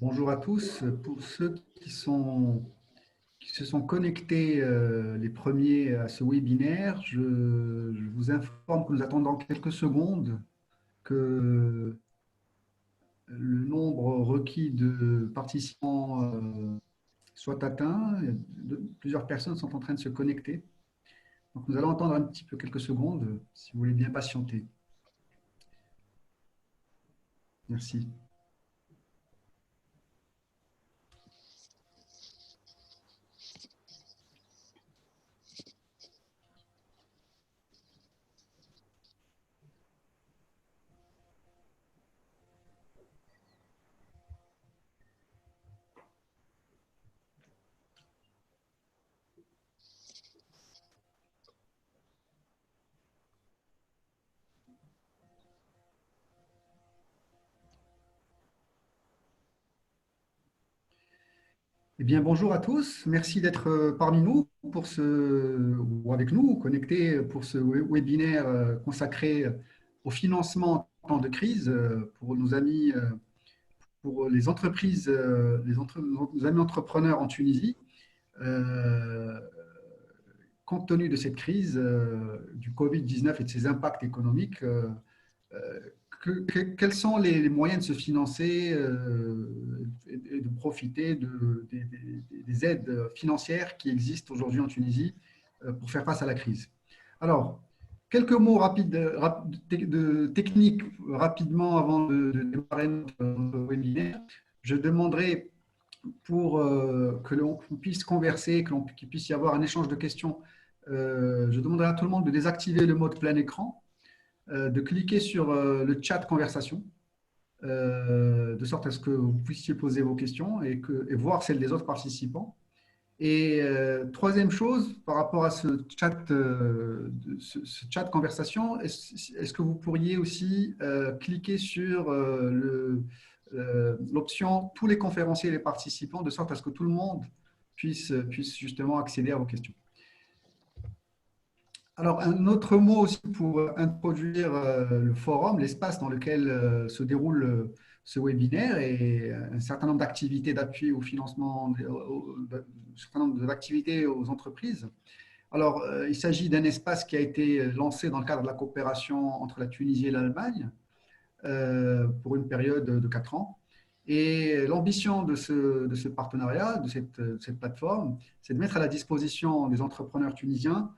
Bonjour à tous. Pour ceux qui se sont connectés les premiers à ce webinaire, je vous informe que nous attendons quelques secondes que le nombre requis de participants soit atteint. Plusieurs personnes sont en train de se connecter. Donc nous allons attendre un petit peu quelques secondes, si vous voulez bien patienter. Merci. Eh bien, bonjour à tous. Merci d'être parmi nous pour ou avec nous, connectés pour ce webinaire consacré au financement en temps de crise pour nos amis, pour les entreprises, nos amis entrepreneurs en Tunisie. Euh, Compte tenu de cette crise du Covid-19 et de ses impacts économiques, euh, quels sont les moyens de se financer et de profiter des aides financières qui existent aujourd'hui en Tunisie pour faire face à la crise? Alors, quelques mots rapides de technique rapidement avant de démarrer notre webinaire. Je demanderai pour que l'on puisse converser, qu'il puisse y avoir un échange de questions. Je demanderai à tout le monde de désactiver le mode plein écran, de cliquer sur le chat conversation, de sorte à ce que vous puissiez poser vos questions et voir celles des autres participants. Et troisième chose, par rapport à ce chat conversation, est-ce que vous pourriez aussi cliquer sur l'option tous les conférenciers et les participants, de sorte à ce que tout le monde puisse justement accéder à vos questions. Alors, un autre mot aussi pour introduire le forum, l'espace dans lequel se déroule ce webinaire et un certain nombre d'activités d'appui au financement, un certain nombre d'activités aux entreprises. Alors, il s'agit d'un espace qui a été lancé dans le cadre de la coopération entre la Tunisie et l'Allemagne pour une période de 4 ans. Et l'ambition de ce partenariat, de cette plateforme, c'est de mettre à la disposition des entrepreneurs tunisiens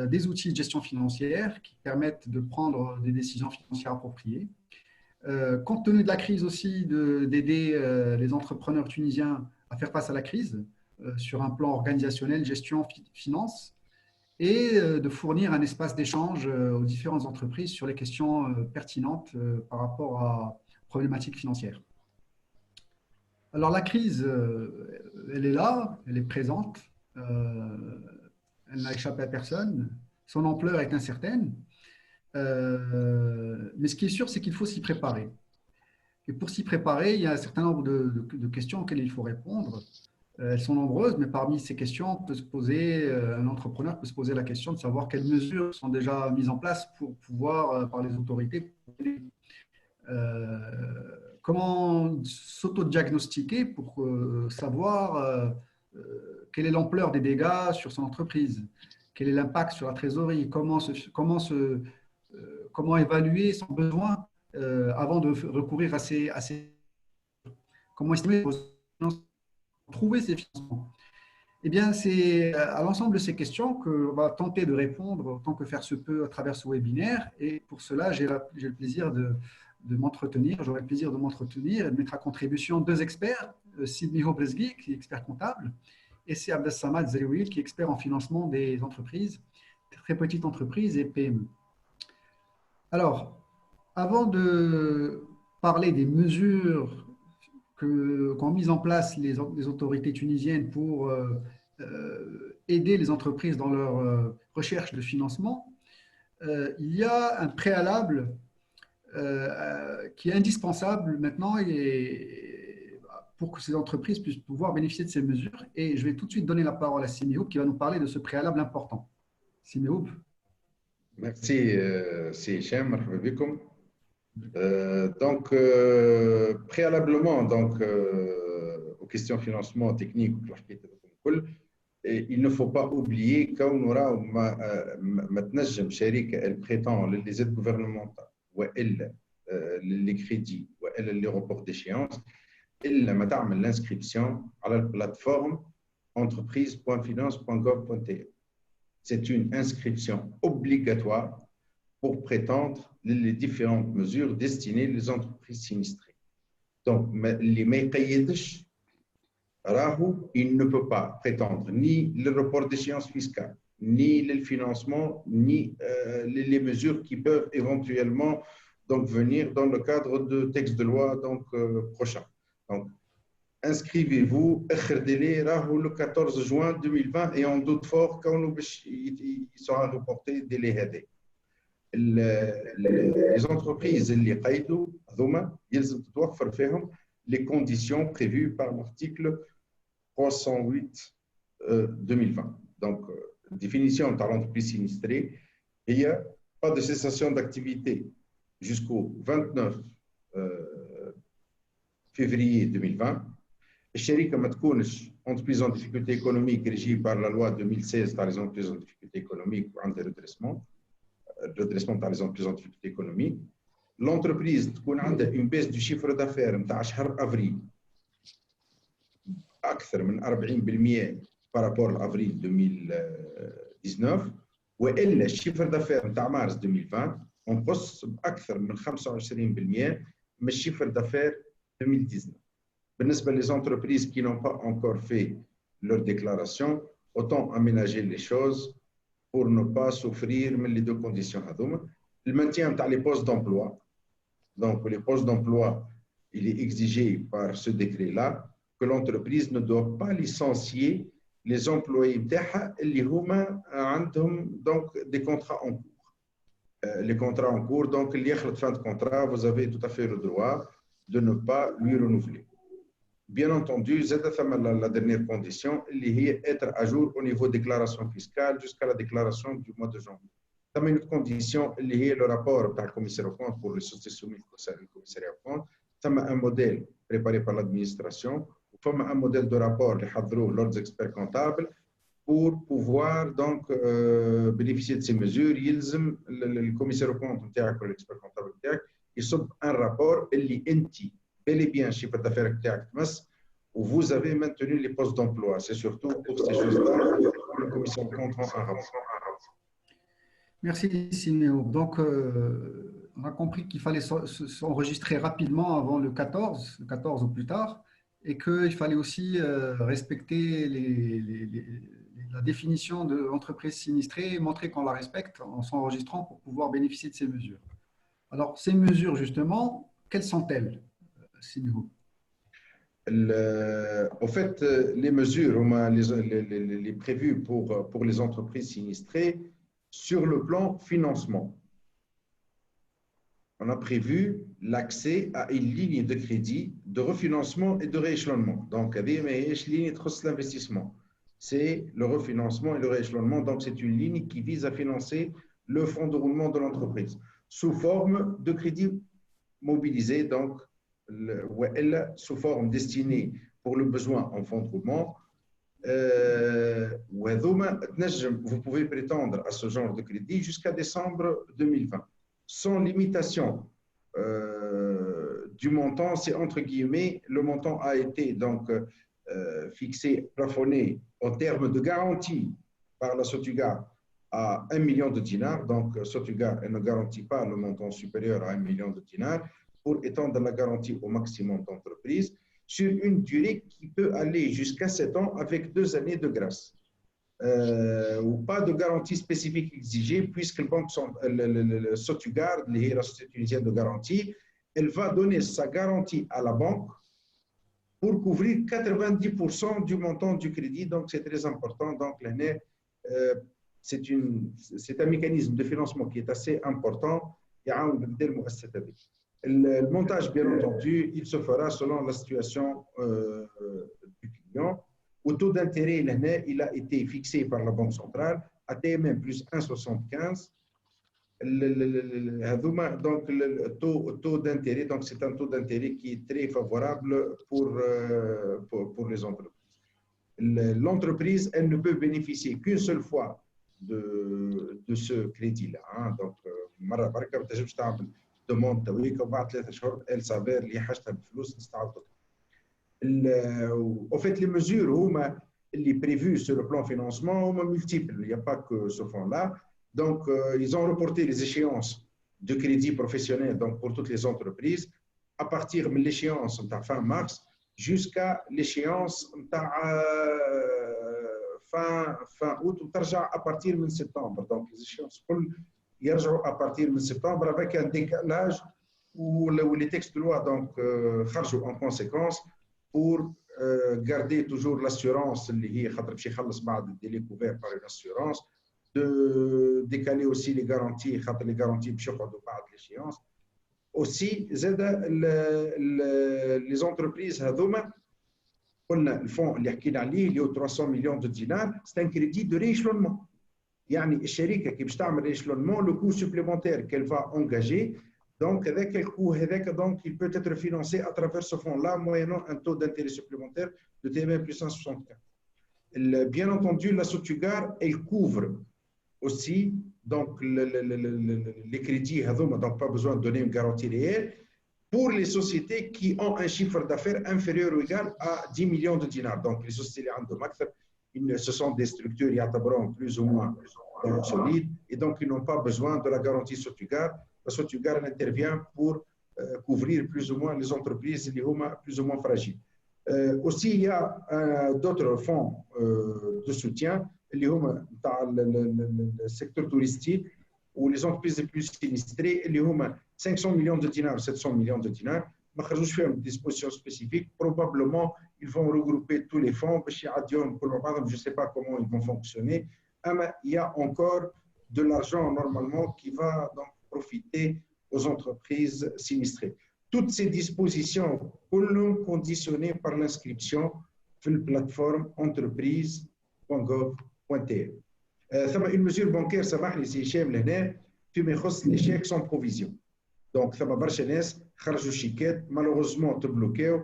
des outils de gestion financière qui permettent de prendre des décisions financières appropriées. Compte tenu de la crise aussi, d'aider les entrepreneurs tunisiens à faire face à la crise sur un plan organisationnel, gestion, finance, et de fournir un espace d'échange aux différentes entreprises sur les questions pertinentes par rapport à problématiques financières. Alors la crise, elle est là, elle est présente, elle n'a échappé à personne, son ampleur est incertaine, mais ce qui est sûr, c'est qu'il faut s'y préparer. Et pour s'y préparer, il y a un certain nombre de questions auxquelles il faut répondre. Elles sont nombreuses, mais parmi ces questions, un entrepreneur peut se poser la question de savoir quelles mesures sont déjà mises en place pour pouvoir, par les autorités, comment s'auto-diagnostiquer pour savoir quelle est l'ampleur des dégâts sur son entreprise, quel est l'impact sur la trésorerie, comment évaluer son besoin avant de recourir comment estimer trouver ces financements. Eh bien, c'est à l'ensemble de ces questions qu'on va tenter de répondre autant que faire se peut à travers ce webinaire. Et pour cela, j'ai le plaisir j'aurai le plaisir de m'entretenir et de mettre à contribution deux experts, Sidney Hoblesgy, qui est expert comptable, et c'est Abdessamad Zerouil, qui est expert en financement des entreprises, très petites entreprises et PME. Alors, avant de parler des mesures qu'ont mises en place les autorités tunisiennes pour aider les entreprises dans leur recherche de financement, il y a un préalable qui est indispensable maintenant pour que ces entreprises puissent pouvoir bénéficier de ces mesures. Et je vais tout de suite donner la parole à Siméoub qui va nous parler de ce préalable important. Siméoub. Merci, سي هشام. مرحبا بكم. Préalablement aux questions financement technique, il ne faut pas oublier qu'on aura elle prétend les aides gouvernementales ou les crédits ou les reports d'échéance. إلا ما تعمل l'inscription à la plateforme entreprise.finance.gov.te. C'est une inscription obligatoire pour prétendre les différentes mesures destinées aux entreprises sinistrées. Donc, les mécaïdèches, il ne peut pas prétendre ni le report d'échéance fiscale, ni le financement, ni les mesures qui peuvent éventuellement venir dans le cadre de textes de loi prochains. Donc, inscrivez-vous, le 14 juin 2020 et on doute fort qu'il sera reporté dès les entreprises اللي قيدوا هذوما يلزم تتوفر فيهم les conditions prévues par l'article 308 2020. Donc, définition de l'entreprise sinistrée, il n'y a pas de cessation d'activité jusqu'au 29 février 2020. الشركة ما تكونش entreprise en difficulté économique régie par la loi 2016 par les entreprises en difficulté économique ou عندها redressement par les entreprises en difficulté économique. L'entreprise تكون عندها une baisse du chiffre d'affaires نتاع شهر افريل اكثر من 40% par rapport à avril 2019 والا الشيفر دافير نتاع مارس 2020 ونقص باكثر من 25% من الشيفر دافير 2019. بالنسبة les entreprises qui n'ont pas encore fait leur déclaration, autant aménager les choses pour ne pas souffrir de les deux conditions. Le maintien des postes d'emploi. Donc, les postes d'emploi, il est exigé par ce décret-là que l'entreprise ne doit pas licencier les employés qui ont des contrats en cours. Les contrats en cours, donc, il y a fin de contrat, vous avez tout à fait le droit de ne pas lui renouveler. Bien entendu, c'est la dernière condition, être à jour au niveau de déclaration fiscale jusqu'à la déclaration du mois de janvier. C'est une condition, le rapport du commissaire aux comptes pour les sociétés soumises au commissariat aux comptes. C'est un modèle préparé par l'administration, un modèle de rapport, leurs experts comptables, pour pouvoir donc bénéficier de ces mesures. Le commissaire aux comptes, l'expert comptable, il sont un rapport qui est bel et bien chiffre d'affaires où vous avez maintenu les postes d'emploi. C'est surtout pour ces choses-là que le commissaire aux comptes rend un rapport. Merci, Sinéo. Donc, on a compris qu'il fallait s'enregistrer rapidement avant le 14 ou plus tard, et qu'il fallait aussi respecter la définition de l'entreprise sinistrée et montrer qu'on la respecte en s'enregistrant pour pouvoir bénéficier de ces mesures. Alors, ces mesures, justement, quelles sont-elles, Sinéo? En fait, les mesures les prévues pour les entreprises sinistrées, sur le plan financement, on a prévu l'accès à une ligne de crédit de refinancement et de rééchelonnement. Donc, ligne de l'investissement, c'est le refinancement et le rééchelonnement. Donc, c'est une ligne qui vise à financer le fonds de roulement de l'entreprise sous forme de crédit mobilisé, donc sous forme destinée pour le besoin en fonds de roulement. Vous pouvez prétendre à ce genre de crédit jusqu'à décembre 2020, sans limitation du montant. C'est entre guillemets, le montant a été donc fixé, plafonné en termes de garantie par la Sotuga à 1 million de dinars. Donc, Sotuga ne garantit pas le montant supérieur à 1 million de dinars pour étendre la garantie au maximum d'entreprises sur une durée qui peut aller jusqu'à 7 ans avec 2 années de grâce. Ou pas de garantie spécifique exigée, puisque le Sotugar, la Société tunisienne de garantie, elle va donner sa garantie à la banque pour couvrir 90% du montant du crédit. Donc, c'est très important. Donc, c'est un mécanisme de financement qui est assez important. Le montage, bien entendu, il se fera selon la situation du client. Le taux d'intérêt, il a été fixé par la Banque centrale à TMM plus 1,75 Donc, le taux d'intérêt, donc c'est un taux d'intérêt qui est très favorable pour les entreprises. L'entreprise, elle ne peut bénéficier qu'une seule fois de ce crédit-là. Hein. Donc, مرة بركة ما تنجمش تعمل دوموند تويك وبعد 3 شهور elle s'avère اللي حاجتها بفلوس نستعاود. Au fait, les mesures les prévues sur le plan financement sont multiples. Il n'y a pas que ce fonds-là. Donc, ils ont reporté les échéances de crédit professionnel donc pour toutes les entreprises à partir de l'échéance de fin mars jusqu'à l'échéance fin août ou à partir de septembre. Donc, les échéances à partir de septembre avec un décalage où les textes de loi donc en conséquence pour garder toujours l'assurance اللي هي خاطر باش يخلص بعد الديلي couvert par une assurance, de décaler aussi les garanties خاطر les garanties باش يقعدوا بعد l'échéance. Aussi زاد les entreprises هذوما قلنا الفون اللي حكينا عليه اللي هو 300 مليون دينار c'est un crédit de rééchelonnement. يعني الشركه كي باش تعمل rééchelonnement le coût supplémentaire qu'elle va engager. Donc, avec le coût, donc, il peut être financé à travers ce fonds-là, moyennant un taux d'intérêt supplémentaire de TME plus 164. Bien entendu, la Sotugar, elle couvre aussi donc, les crédits, donc pas besoin de donner une garantie réelle, pour les sociétés qui ont un chiffre d'affaires inférieur ou égal à 10 millions de dinars. Donc, les sociétés ce sont des structures plus ou moins solides et donc ils n'ont pas besoin de la garantie Sotugar. La Sotugar intervient pour couvrir plus ou moins les entreprises plus ou moins fragiles. Aussi, il y a d'autres fonds de soutien, le secteur touristique ou les entreprises les plus sinistrées, 500 millions de dinars, 700 millions de dinars. Je une disposition spécifique. Probablement, ils vont regrouper tous les fonds. Je ne sais pas comment ils vont fonctionner. Mais il y a encore de l'argent normalement qui va donc profiter aux entreprises sinistrées. Toutes ces dispositions sont conditionnées par l'inscription sur la plateforme entreprise.gov.tr. Une mesure bancaire, ça va les les chèques sans provision. Donc, ça va برشا ناس خرجوا شيكات malheureusement تبلوكاو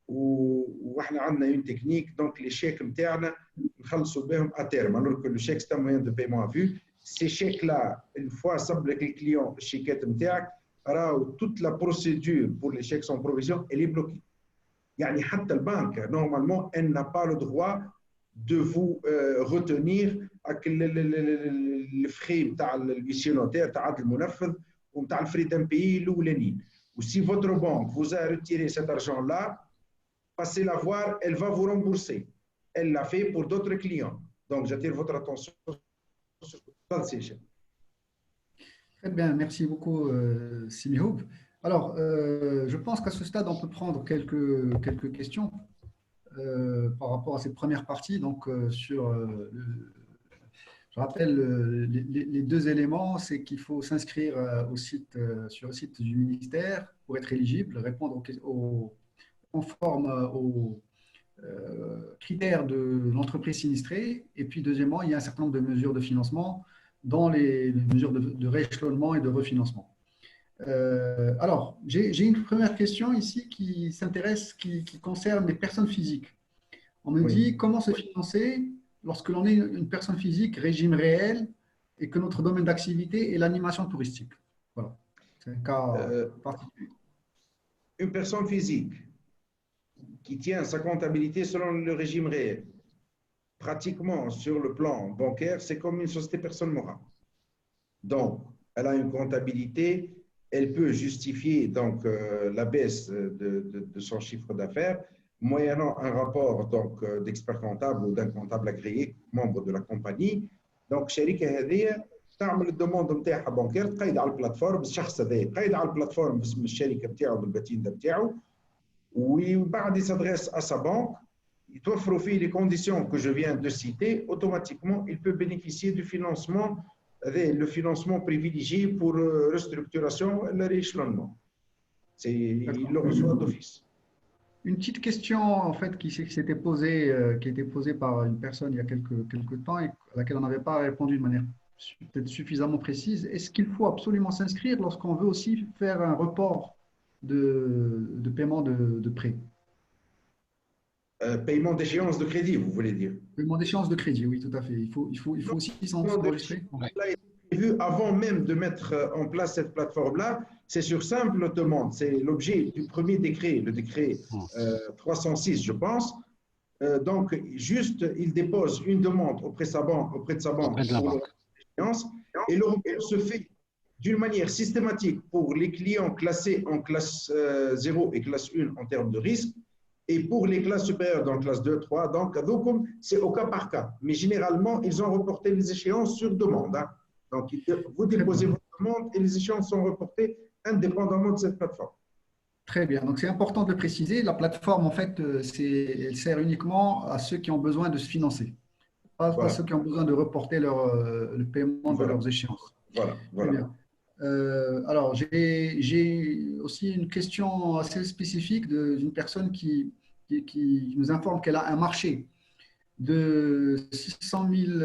واحنا عندنا une technique donc les chèques نتاعنا نخلصوا بهم à terme alors que le chèque c'est un moyen de paiement à vue. Ces chèques-là, une fois صب le client الشيكات نتاعك toute la procédure pour les chèques sans provision elle est bloquée. يعني حتى البنك normalement elle n'a pas le droit de vous retenir le frais نتاع الhuissier notaire تاع عقد المنفذ ومتاع الفري دامبيي الاولانيين. Ou si votre banque vous a retiré cet argent-là, passez la voir, elle va vous rembourser. Elle l'a fait pour d'autres clients. Donc, j'attire votre attention sur ces choses. Très bien, merci beaucoup, Simihoub. Alors, je pense qu'à ce stade, on peut prendre quelques questions par rapport à cette première partie. Donc, je rappelle les deux éléments, c'est qu'il faut s'inscrire sur le site du ministère pour être éligible, répondre conforme aux critères de l'entreprise sinistrée. Et puis, deuxièmement, il y a un certain nombre de mesures de financement dans les mesures de rééchelonnement et de refinancement. Alors, j'ai une première question ici qui concerne les personnes physiques. On me dit comment se financer lorsque l'on est une personne physique, régime réel, et que notre domaine d'activité est l'animation touristique. Voilà, c'est un cas particulier. Une personne physique qui tient sa comptabilité selon le régime réel, pratiquement sur le plan bancaire, c'est comme une société personne morale. Donc, elle a une comptabilité, elle peut justifier donc, la baisse de son chiffre d'affaires moyennant un rapport d'expert comptable ou d'un comptable agréé, membre de la compagnie. Donc, الشركة هذه تعمل الدوموند نتاعها بانكير تقيد على البلاتفورم الشخص هذا يقيد على البلاتفورم باسم الشركة نتاعو بالباتين نتاعو وبعد يسادريس à sa banque يتوفروا فيه les conditions que je viens de citer, automatiquement il peut bénéficier du financement, le financement privilégié pour restructuration et le rééchelonnement. Il le reçoit d'office. Une petite question en fait qui a été posée par une personne il y a quelques temps et à laquelle on n'avait pas répondu de manière peut-être suffisamment précise. Est-ce qu'il faut absolument s'inscrire lorsqu'on veut aussi faire un report de paiement de prêt? Paiement d'échéance de crédit, vous voulez dire. Paiement d'échéance de crédit, oui, tout à fait. Il faut aussi s'enregistrer. Il a été prévu avant même de mettre en place cette plateforme-là. C'est sur simple demande. C'est l'objet du premier décret, le décret 306, je pense. Donc, juste, il dépose une demande auprès de sa banque pour l'échéance et le report se fait d'une manière systématique pour les clients classés en classe 0 et classe 1 en termes de risque. Et pour les classes supérieures, donc classe 2, 3, donc c'est au cas par cas. Mais généralement, ils ont reporté les échéances sur demande. Hein. Donc, vous déposez votre demande et les échéances sont reportées indépendamment de cette plateforme. Très bien. Donc, c'est important de le préciser. La plateforme, en fait, elle sert uniquement à ceux qui ont besoin de se financer, pas ceux qui ont besoin de reporter le paiement de leurs échéances. Très bien. Alors, j'ai aussi une question assez spécifique d'une personne qui nous informe qu'elle a un marché de 600 000,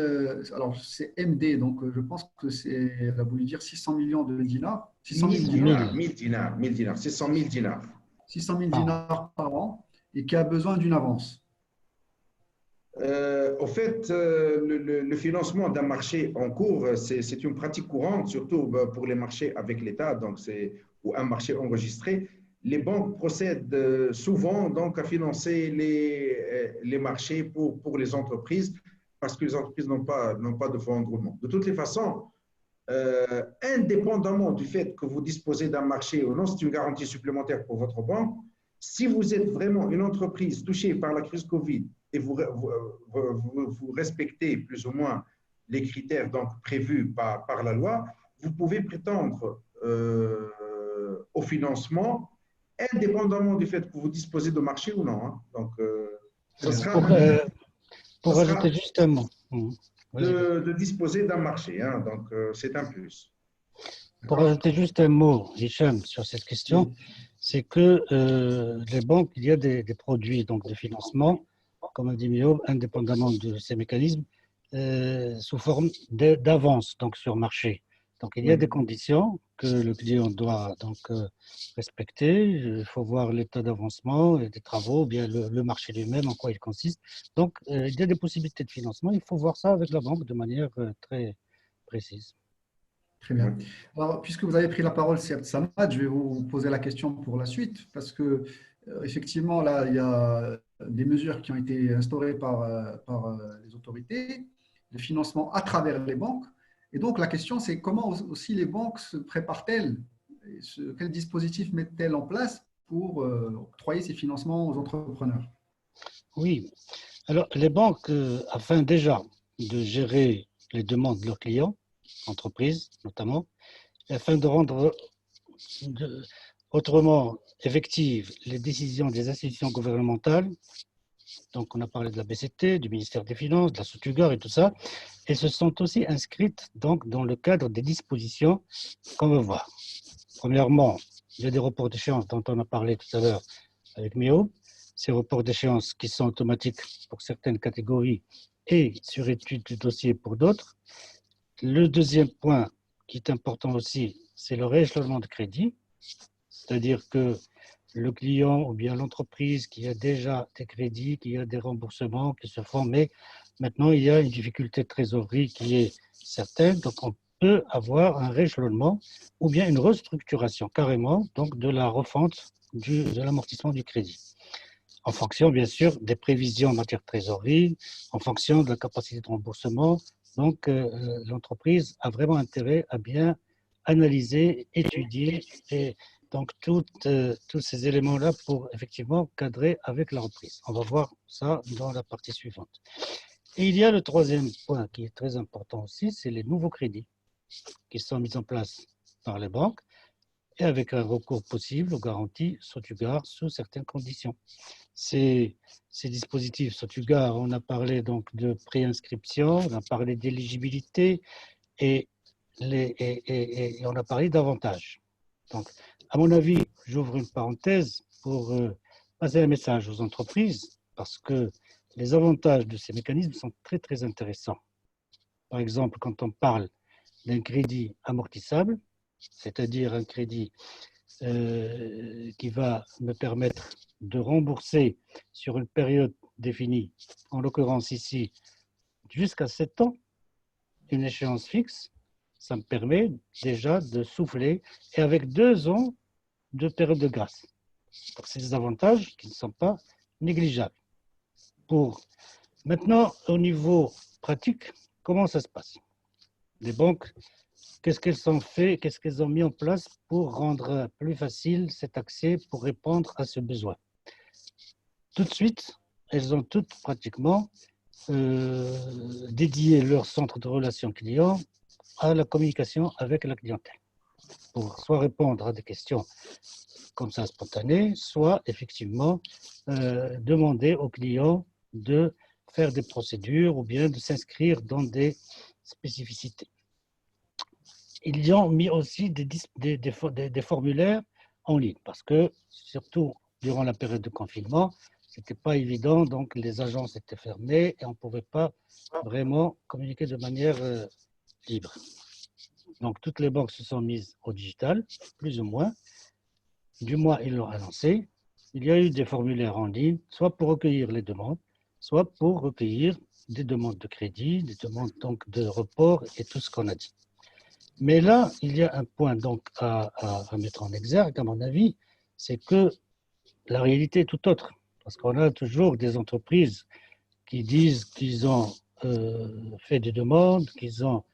alors c'est MD, donc je pense que elle a voulu dire 600 millions de dinars, 600 000 dinars, 1000 dinars, 600 000 dinars. 600 000 dinars par an et qui a besoin d'une avance. Au fait, le financement d'un marché en cours, c'est une pratique courante, surtout pour les marchés avec l'État, ou un marché enregistré. Les banques procèdent souvent donc, à financer les marchés pour les entreprises parce que les entreprises n'ont pas de fonds de roulement. De toutes les façons, indépendamment du fait que vous disposez d'un marché ou non, c'est une garantie supplémentaire pour votre banque. Si vous êtes vraiment une entreprise touchée par la crise Covid et vous respectez plus ou moins les critères donc, prévus par la loi, vous pouvez prétendre au financement indépendamment du fait que vous disposez de marché ou non. Hein. Donc, pour ajouter juste un mot. De disposer d'un marché. Hein. Donc, c'est un plus. Pour ajouter juste un mot, Hicham, sur cette question, c'est que les banques, il y a des produits donc, de financement, comme a dit Mio, indépendamment de ces mécanismes, sous forme d'avance donc, sur marché. Donc, il y a des conditions que le client doit donc, respecter. Il faut voir l'état d'avancement des travaux, ou bien le marché lui-même, en quoi il consiste. Donc, il y a des possibilités de financement. Il faut voir ça avec la banque de manière très précise. Très bien. Alors, puisque vous avez pris la parole, Seyd Samad, je vais vous poser la question pour la suite, parce que effectivement, là, il y a des mesures qui ont été instaurées par les autorités de financement à travers les banques. Et donc, la question, c'est comment aussi les banques se préparent-elles? Quel dispositif mettent-elles en place pour octroyer ces financements aux entrepreneurs? Oui. Alors, les banques, afin déjà de gérer les demandes de leurs clients, entreprises notamment, afin de rendre autrement effectives les décisions des institutions gouvernementales, donc on a parlé de la BCT, du ministère des Finances, de la Sotugar et tout ça, elles se sont aussi inscrites donc, dans le cadre des dispositions qu'on veut voir. Premièrement, il y a des reports d'échéance dont on a parlé tout à l'heure avec Mio, ces reports d'échéance qui sont automatiques pour certaines catégories et sur étude du dossier pour d'autres. Le deuxième point qui est important aussi, c'est le rééchelonnement de crédit, c'est-à-dire que le client ou bien l'entreprise qui a déjà des crédits, qui a des remboursements qui se font, mais maintenant il y a une difficulté de trésorerie qui est certaine, donc on peut avoir un rééchelonnement ou bien une restructuration carrément donc de la refonte de l'amortissement du crédit. En fonction, bien sûr, des prévisions en matière de trésorerie, en fonction de la capacité de remboursement. Donc, l'entreprise a vraiment intérêt à bien analyser, étudier et donc tous ces éléments-là pour effectivement cadrer avec la reprise. On va voir ça dans la partie suivante. Et il y a le troisième point qui est très important aussi, c'est les nouveaux crédits qui sont mis en place par les banques et avec un recours possible aux garanties Sotugar sous certaines conditions. Ces dispositifs Sotugar, on a parlé donc de préinscription, on a parlé d'éligibilité et on a parlé d'avantages. Donc, à mon avis, j'ouvre une parenthèse pour passer un message aux entreprises parce que les avantages de ces mécanismes sont très, très intéressants. Par exemple, quand on parle d'un crédit amortissable, c'est-à-dire un crédit qui va me permettre de rembourser sur une période définie, en l'occurrence ici, jusqu'à 7 ans, une échéance fixe, ça me permet déjà de souffler et avec 2 ans de période de grâce. Donc, c'est des avantages qui ne sont pas négligeables. Maintenant, au niveau pratique, comment ça se passe? Les banques, qu'est-ce qu'elles ont fait, qu'est-ce qu'elles ont mis en place pour rendre plus facile cet accès, pour répondre à ce besoin? Tout de suite, elles ont toutes pratiquement dédié leur centre de relations clients à la communication avec la clientèle, pour soit répondre à des questions comme ça spontanées, soit effectivement demander aux clients de faire des procédures ou bien de s'inscrire dans des spécificités. Ils y ont mis aussi des formulaires en ligne parce que, surtout durant la période de confinement, ce n'était pas évident, donc les agences étaient fermées et on ne pouvait pas vraiment communiquer de manière libre. Donc toutes les banques se sont mises au digital, plus ou moins. Du moins, ils l'ont annoncé. Il y a eu des formulaires en ligne, soit pour recueillir les demandes, soit pour recueillir des demandes de crédit, des demandes donc de report et tout ce qu'on a dit. Mais là, il y a un point donc à mettre en exergue, à mon avis, c'est que la réalité est tout autre. Parce qu'on a toujours des entreprises qui disent qu'ils ont fait des demandes, qu'ils ont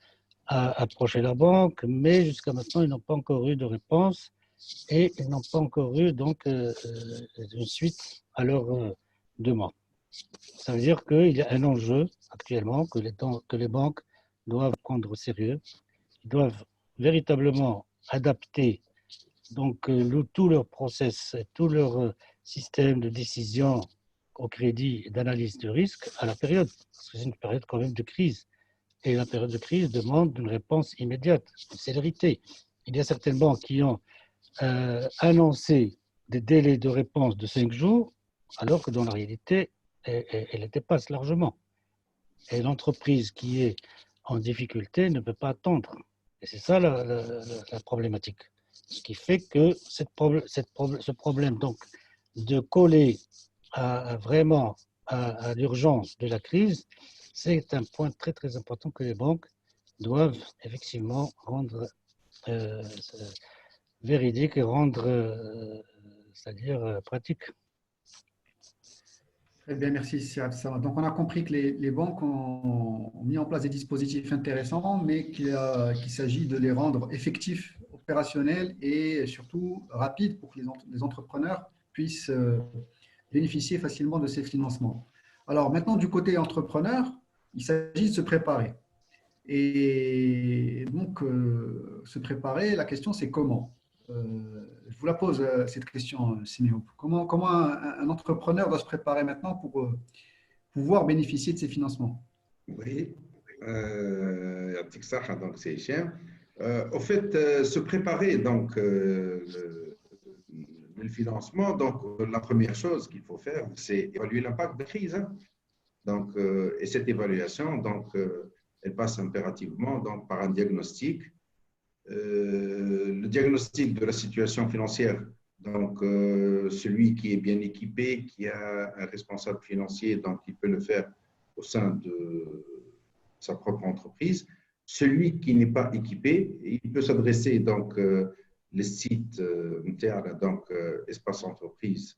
approché la banque, mais jusqu'à maintenant, ils n'ont pas encore eu de réponse et ils n'ont pas encore eu donc une suite à leur demande. Ça veut dire qu'il y a un enjeu actuellement que les banques doivent prendre au sérieux. Ils doivent véritablement adapter donc tout leur process, tout leur système de décision au crédit et d'analyse de risque à la période, parce que c'est une période quand même de crise. Et la période de crise demande une réponse immédiate, une célérité. Il y a certaines banques qui ont annoncé des délais de réponse de 5 jours, alors que dans la réalité, elle les dépasse largement. Et l'entreprise qui est en difficulté ne peut pas attendre. Et c'est ça la problématique. Ce qui fait que ce problème donc, de coller vraiment à l'urgence de la crise, c'est un point très très important que les banques doivent effectivement rendre véridique et rendre, c'est-à-dire pratique. Très bien, merci. Donc, on a compris que les banques ont mis en place des dispositifs intéressants, mais qu'il s'agit de les rendre effectifs, opérationnels et surtout rapides pour que les entrepreneurs puissent bénéficier facilement de ces financements. Alors, maintenant, du côté entrepreneur, il s'agit de se préparer. Et donc, se préparer, la question, c'est comment? Je vous la pose, cette question, Siméo. Comment un entrepreneur doit se préparer maintenant pour pouvoir bénéficier de ces financements? Oui, يعطيك الصحة. Donc c'est Hichem. Au fait, se préparer donc le financement. Donc la première chose qu'il faut faire, c'est évaluer l'impact de la crise. Hein. Donc et cette évaluation, donc elle passe impérativement donc par un diagnostic. Le diagnostic de la situation financière. Donc, celui qui est bien équipé, qui a un responsable financier, donc il peut le faire au sein de sa propre entreprise. Celui qui n'est pas équipé, il peut s'adresser donc les sites donc espace entreprise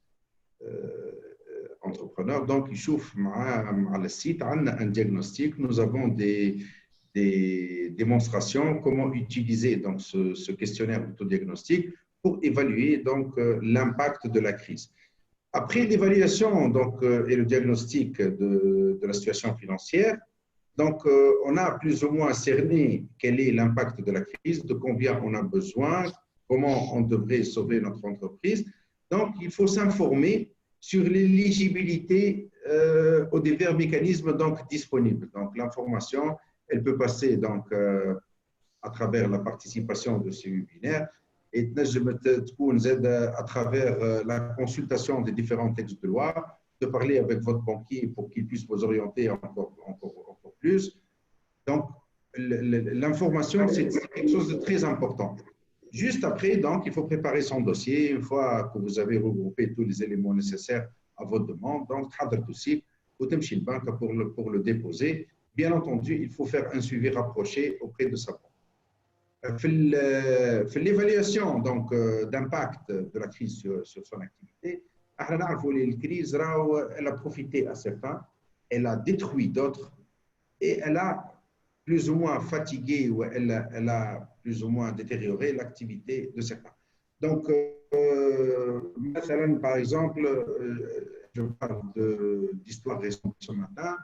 entrepreneur. Donc, il chauffe à le site, on a un diagnostic. Nous avons des démonstrations, comment utiliser donc ce questionnaire autodiagnostic pour évaluer donc l'impact de la crise. Après l'évaluation donc et le diagnostic de la situation financière, donc on a plus ou moins cerné quel est l'impact de la crise, de combien on a besoin, comment on devrait sauver notre entreprise. Donc il faut s'informer sur l'éligibilité aux divers mécanismes donc disponibles. Donc l'information, elle peut passer donc à travers la participation de ce webinaire et à travers la consultation des différents textes de loi, de parler avec votre banquier pour qu'il puisse vous orienter encore plus. Donc, l'information, c'est quelque chose de très important. Juste après, donc, il faut préparer son dossier. Une fois que vous avez regroupé tous les éléments nécessaires à votre demande, donc, تحضر dossier وتمشي البنك pour le déposer. Bien entendu, il faut faire un suivi rapproché auprès de sa banque. في l'évaluation donc d'impact de la crise sur son activité, احنا نعرفوا اللي الكريز راهو elle a profité à certains, elle a détruit d'autres et elle a plus ou moins fatigué ou elle a plus ou moins détérioré l'activité de certains. Donc, par exemple, je parle d'histoire récente ce matin,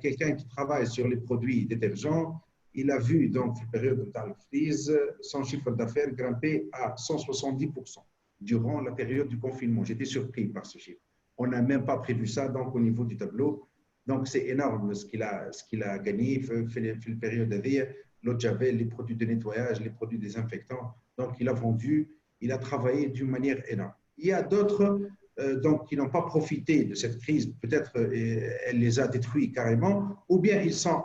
quelqu'un qui travaille sur les produits détergents, il a vu donc, en période de crise, son chiffre d'affaires grimper à 170% durant la période du confinement. J'étais surpris par ce chiffre. On n'a même pas prévu ça donc, au niveau du tableau. Donc, c'est énorme ce qu'il a gagné dans la période d'hier. L'eau de javel, les produits de nettoyage, les produits désinfectants. Donc, il a vendu, il a travaillé d'une manière énorme. Il y a d'autres donc, qui n'ont pas profité de cette crise. Peut-être elle les a détruits carrément, ou bien ils sont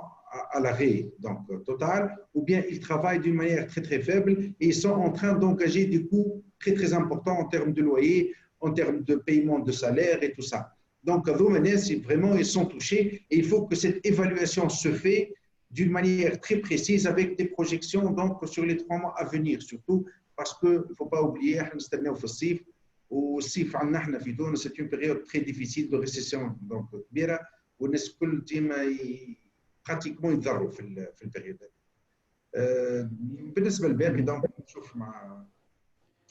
à l'arrêt donc total, ou bien ils travaillent d'une manière très, très faible et ils sont en train d'engager des coûts très, très importants en termes de loyer, en termes de paiement de salaire et tout ça. Donc, vraiment, ils sont touchés et il faut que cette évaluation se fait d'une manière très précise avec des projections donc, sur les 3 mois à venir, surtout parce qu'il ne faut pas oublier, والصيف عندنا احنا في تونس c'est une période très difficile de récession donc كبيره والناس الكل ديما pratiquement يتضروا في البريود هذه. بالنسبه للباقي دونك نشوف مع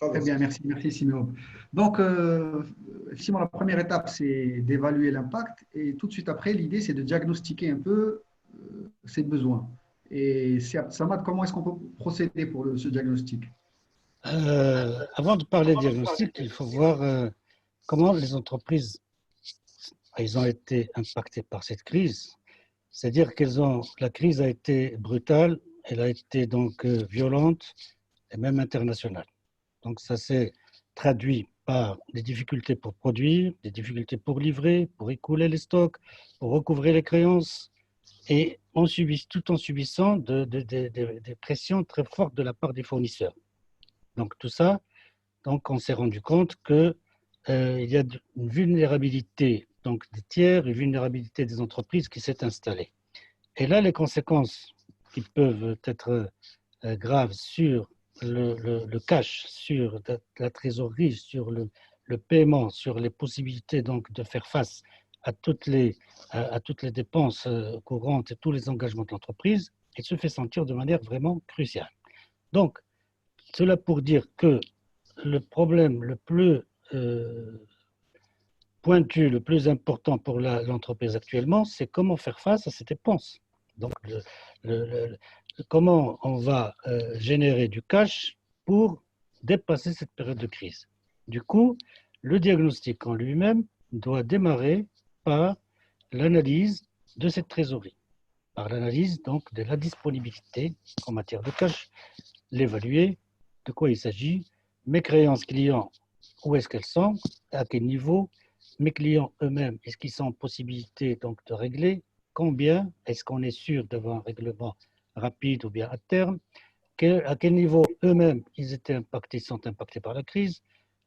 Très bien, merci Siméon. Donc, effectivement, la première étape, c'est d'évaluer l'impact et tout de suite après, l'idée, c'est de diagnostiquer un peu ses besoins. Et Samad, comment est-ce qu'on peut procéder pour ce diagnostic? Avant de parler de diagnostic, il faut voir comment les entreprises elles ont été impactées par cette crise. C'est-à-dire que la crise a été brutale, elle a été donc violente et même internationale. Donc ça s'est traduit par des difficultés pour produire, des difficultés pour livrer, pour écouler les stocks, pour recouvrer les créances, et tout en subissant des pressions très fortes de la part des fournisseurs. Donc tout ça, donc on s'est rendu compte qu'il y a une vulnérabilité donc des tiers, une vulnérabilité des entreprises qui s'est installée. Et là, les conséquences qui peuvent être graves sur le cash, sur la trésorerie, sur le paiement, sur les possibilités donc de faire face à toutes les dépenses courantes et tous les engagements de l'entreprise, il se fait sentir de manière vraiment cruciale. Donc, cela pour dire que le problème le plus pointu, le plus important pour l'entreprise actuellement, c'est comment faire face à ces dépenses. Donc, comment on va générer du cash pour dépasser cette période de crise. Du coup, le diagnostic en lui-même doit démarrer par l'analyse de cette trésorerie, par l'analyse donc de la disponibilité en matière de cash, l'évaluer, de quoi il s'agit, mes créances clients, où est-ce qu'elles sont, à quel niveau, mes clients eux-mêmes, est-ce qu'ils sont en possibilité donc de régler, combien, est-ce qu'on est sûr d'avoir un règlement rapide ou bien à terme, à quel niveau eux-mêmes ils sont impactés par la crise,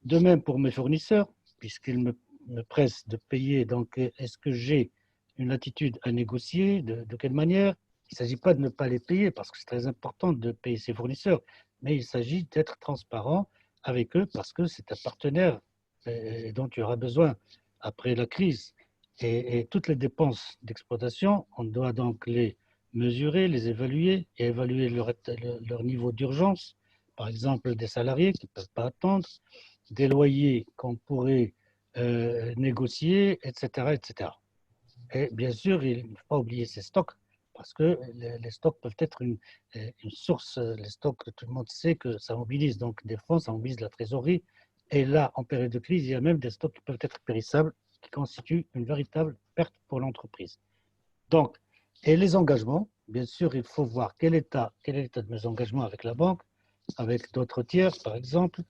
de même pour mes fournisseurs, puisqu'ils me pressent de payer, donc est-ce que j'ai une latitude à négocier, de quelle manière? Il ne s'agit pas de ne pas les payer, parce que c'est très important de payer ses fournisseurs, mais il s'agit d'être transparent avec eux, parce que c'est un partenaire dont tu auras besoin après la crise. Et toutes les dépenses d'exploitation, on doit donc les mesurer, les évaluer et évaluer leur niveau d'urgence, par exemple des salariés qui ne peuvent pas attendre, des loyers qu'on pourrait négocier, etc., etc. Et bien sûr, il ne faut pas oublier ces stocks, parce que les stocks peuvent être une source, les stocks, tout le monde sait que ça mobilise donc des fonds, ça mobilise la trésorerie, et là, en période de crise, il y a même des stocks qui peuvent être périssables, qui constituent une véritable perte pour l'entreprise. Donc, et les engagements, bien sûr, il faut voir quel est l'état de mes engagements avec la banque, avec d'autres tiers, par exemple.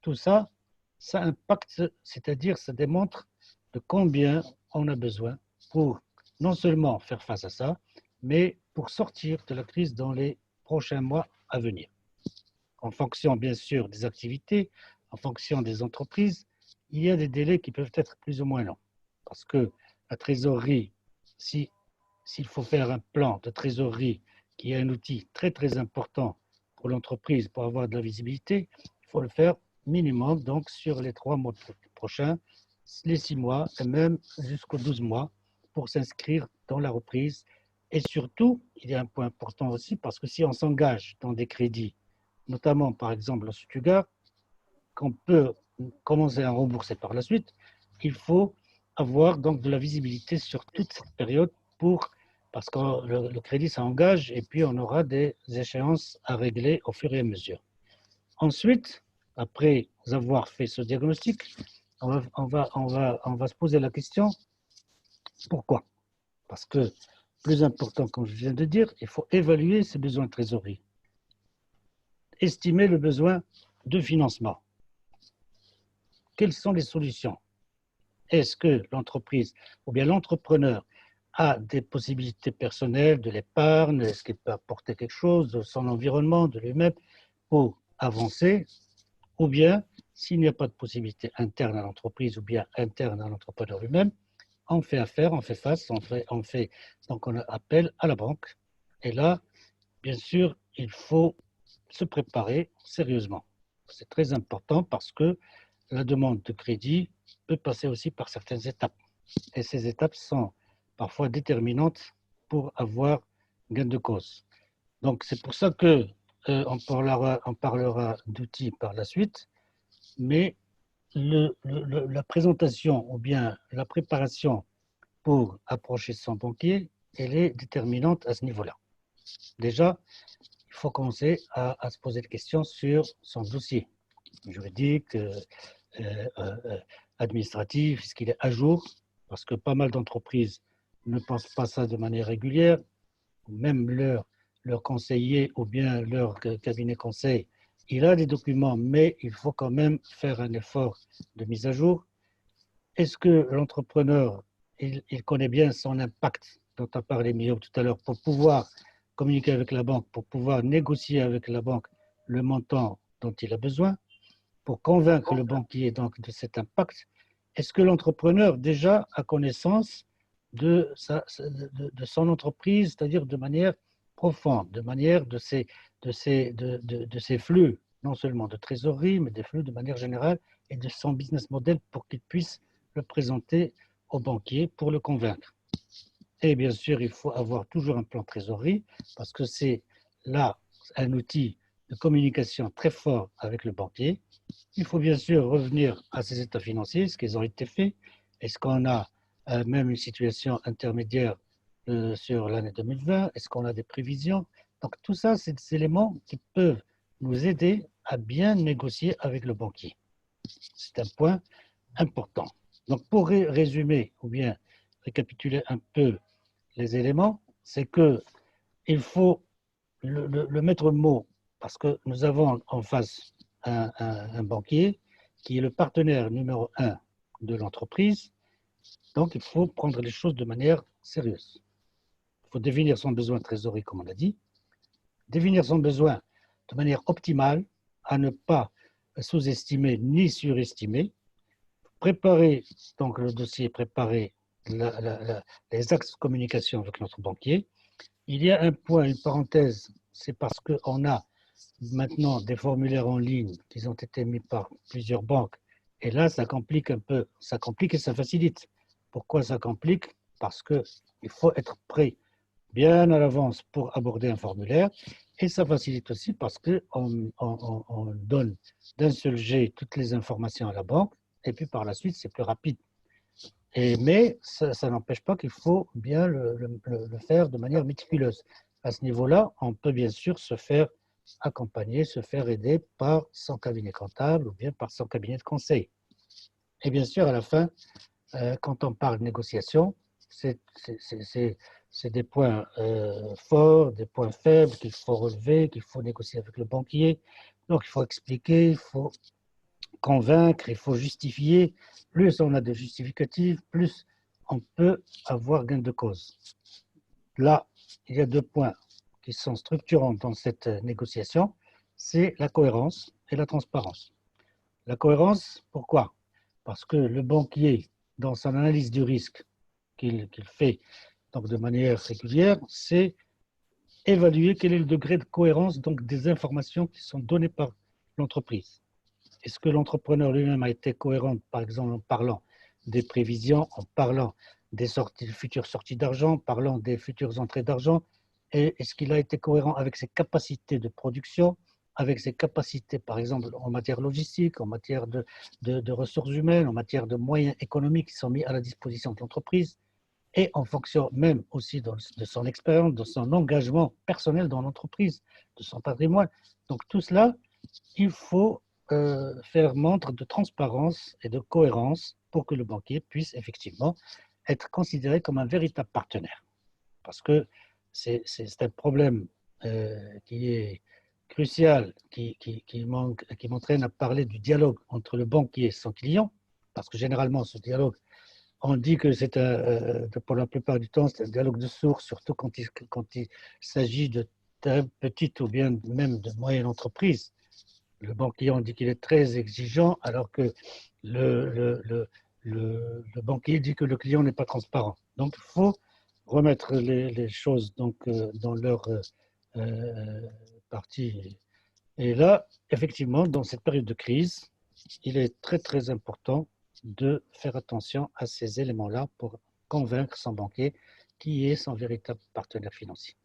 Tout ça, ça impacte, c'est-à-dire ça démontre de combien on a besoin pour non seulement faire face à ça, mais pour sortir de la crise dans les prochains mois à venir. En fonction, bien sûr, des activités, en fonction des entreprises, il y a des délais qui peuvent être plus ou moins longs. Parce que la trésorerie, s'il faut faire un plan de trésorerie qui est un outil très, très important pour l'entreprise, pour avoir de la visibilité, il faut le faire minimum, donc sur les 3 mois prochains, les 6 mois et même jusqu'aux 12 mois pour s'inscrire dans la reprise. Et surtout, il y a un point important aussi, parce que si on s'engage dans des crédits, notamment par exemple le Stuttgart, qu'on peut commencer à rembourser par la suite, il faut avoir donc de la visibilité sur toute cette période parce que le crédit s'engage et puis on aura des échéances à régler au fur et à mesure. Ensuite, après avoir fait ce diagnostic, on va se poser la question, pourquoi? Parce que, plus important, comme je viens de dire, il faut évaluer ses besoins de trésorerie, estimer le besoin de financement. Quelles sont les solutions? Est-ce que l'entreprise ou bien l'entrepreneur a des possibilités personnelles, de l'épargne? Est-ce qu'il peut apporter quelque chose de son environnement, de lui-même, pour avancer? Ou bien, s'il n'y a pas de possibilité interne à l'entreprise ou bien interne à l'entrepreneur lui-même, on fait affaire, on fait face, donc on appelle à la banque. Et là, bien sûr, il faut se préparer sérieusement. C'est très important parce que la demande de crédit peut passer aussi par certaines étapes. Et ces étapes sont parfois déterminantes pour avoir gain de cause. Donc, c'est pour ça que on parlera d'outils par la suite, mais la présentation ou bien la préparation pour approcher son banquier, elle est déterminante à ce niveau-là. Déjà, il faut commencer à se poser des questions sur son dossier juridique, administratif, est-ce qu'il est à jour? Parce que pas mal d'entreprises ne pensent pas ça de manière régulière, même leur conseiller ou bien leur cabinet conseil, il a des documents, mais il faut quand même faire un effort de mise à jour. Est-ce que l'entrepreneur, il connaît bien son impact dont a parlé Mio tout à l'heure pour pouvoir communiquer avec la banque, pour pouvoir négocier avec la banque le montant dont il a besoin, pour convaincre le banquier donc de cet impact? Est-ce que l'entrepreneur déjà a connaissance de son entreprise, c'est-à-dire de manière profonde, de manière de ses flux, non seulement de trésorerie, mais des flux de manière générale, et de son business model pour qu'il puisse le présenter au banquier pour le convaincre? Et bien sûr, il faut avoir toujours un plan de trésorerie parce que c'est là un outil de communication très fort avec le banquier. Il faut bien sûr revenir à ces états financiers, ce qu'ils ont été faits. Est-ce qu'on a même une situation intermédiaire sur l'année 2020? Est-ce qu'on a des prévisions? Donc tout ça, c'est des éléments qui peuvent nous aider à bien négocier avec le banquier. C'est un point important. Donc pour résumer ou bien récapituler un peu les éléments, c'est qu'il faut le maître mot, parce que nous avons en face un banquier qui est le partenaire numéro 1 de l'entreprise. Donc, il faut prendre les choses de manière sérieuse. Il faut définir son besoin de trésorerie, comme on l'a dit, définir son besoin de manière optimale, à ne pas sous-estimer ni surestimer, préparer donc le dossier, préparer les axes de communication avec notre banquier. Il y a un point, une parenthèse, c'est parce qu'on a maintenant des formulaires en ligne qui ont été mis par plusieurs banques. Et là, ça complique un peu. Ça complique et ça facilite. Pourquoi ça complique? Parce qu'il faut être prêt bien à l'avance pour aborder un formulaire. Et ça facilite aussi parce qu'on donne d'un seul jet toutes les informations à la banque. Et puis par la suite, c'est plus rapide. Mais ça n'empêche pas qu'il faut bien le faire de manière méticuleuse. À ce niveau-là, on peut bien sûr se faire accompagner, se faire aider par son cabinet comptable ou bien par son cabinet de conseil. Et bien sûr, à la fin, quand on parle de négociation, c'est des points forts, des points faibles qu'il faut relever, qu'il faut négocier avec le banquier. Donc, il faut expliquer, il faut convaincre, il faut justifier. Plus on a de justificatifs, plus on peut avoir gain de cause. Là, il y a deux points qui sont structurants dans cette négociation, c'est la cohérence et la transparence. La cohérence, pourquoi? Parce que le banquier, dans son analyse du risque qu'il fait donc de manière régulière, c'est évaluer quel est le degré de cohérence donc, des informations qui sont données par l'entreprise. Est-ce que l'entrepreneur lui-même a été cohérent, par exemple, en parlant des prévisions, en parlant des futures sorties d'argent, en parlant des futures entrées d'argent, et est-ce qu'il a été cohérent avec ses capacités de production, avec ses capacités, par exemple, en matière logistique, en matière de ressources humaines, en matière de moyens économiques qui sont mis à la disposition de l'entreprise, et en fonction même aussi de son expérience, de son engagement personnel dans l'entreprise, de son patrimoine. Donc tout cela, il faut faire montre de transparence et de cohérence pour que le banquier puisse effectivement être considéré comme un véritable partenaire. Parce que c'est un problème qui est crucial, qui m'entraîne à parler du dialogue entre le banquier et son client, parce que généralement ce dialogue, on dit que c'est pour la plupart du temps, c'est un dialogue de sourds, surtout quand il s'agit de très petites ou bien même de moyennes entreprises. Le banquier, on dit qu'il est très exigeant, alors que le banquier dit que le client n'est pas transparent. Donc, il faut remettre les choses donc, dans leur partie. Et là, effectivement, dans cette période de crise, il est très, très important de faire attention à ces éléments-là pour convaincre son banquier qui est son véritable partenaire financier.